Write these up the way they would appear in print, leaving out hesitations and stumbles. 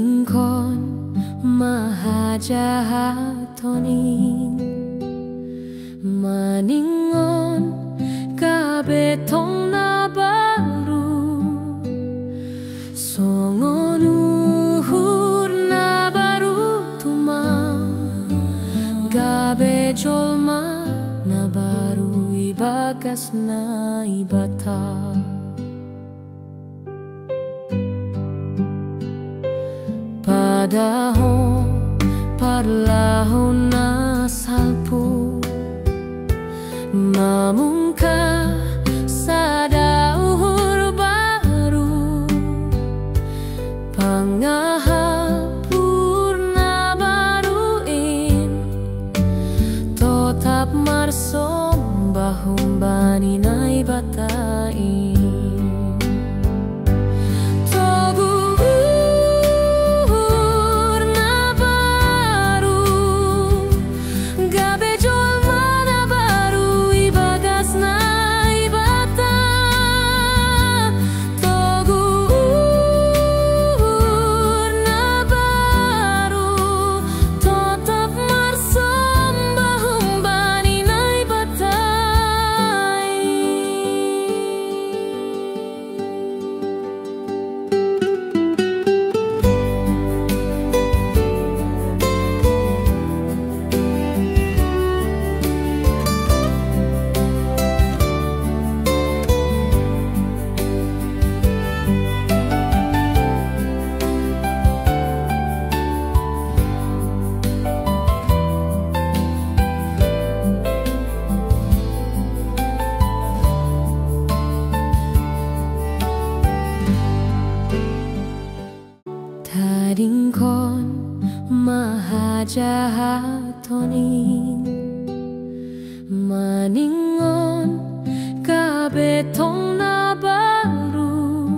Taringkon mahajahatoning maningon kabetong na baru songon uhur na baru tumang gabe jolma na baru ibagas na ibata padahon parlahon na salpo mamungka sada uhur baru pangahapur na baruin totap marsom bahumbani na ibatain Taringkon mahajahatoning maningon kabetong na baru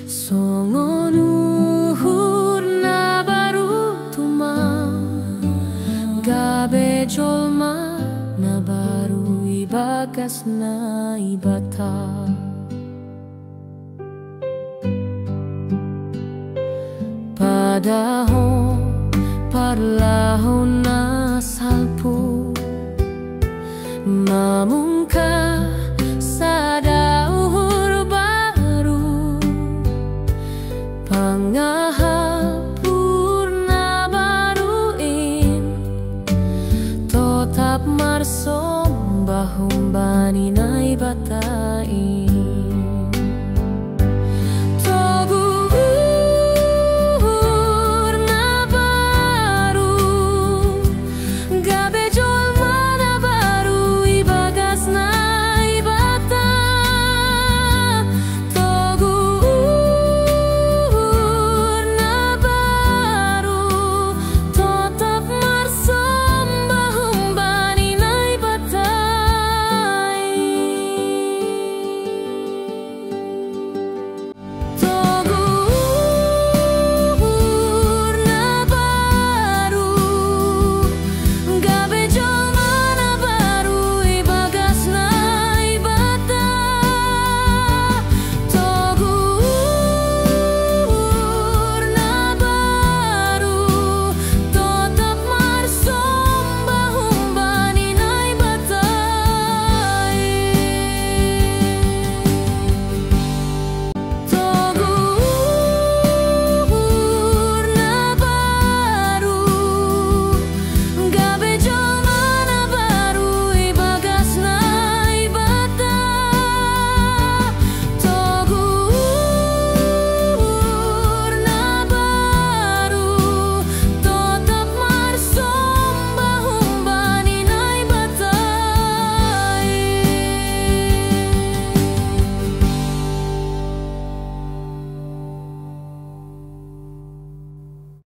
songon uhur na baru tumang gabe jolma na baru ibagas na ibata padahon parlahon na salpo mamung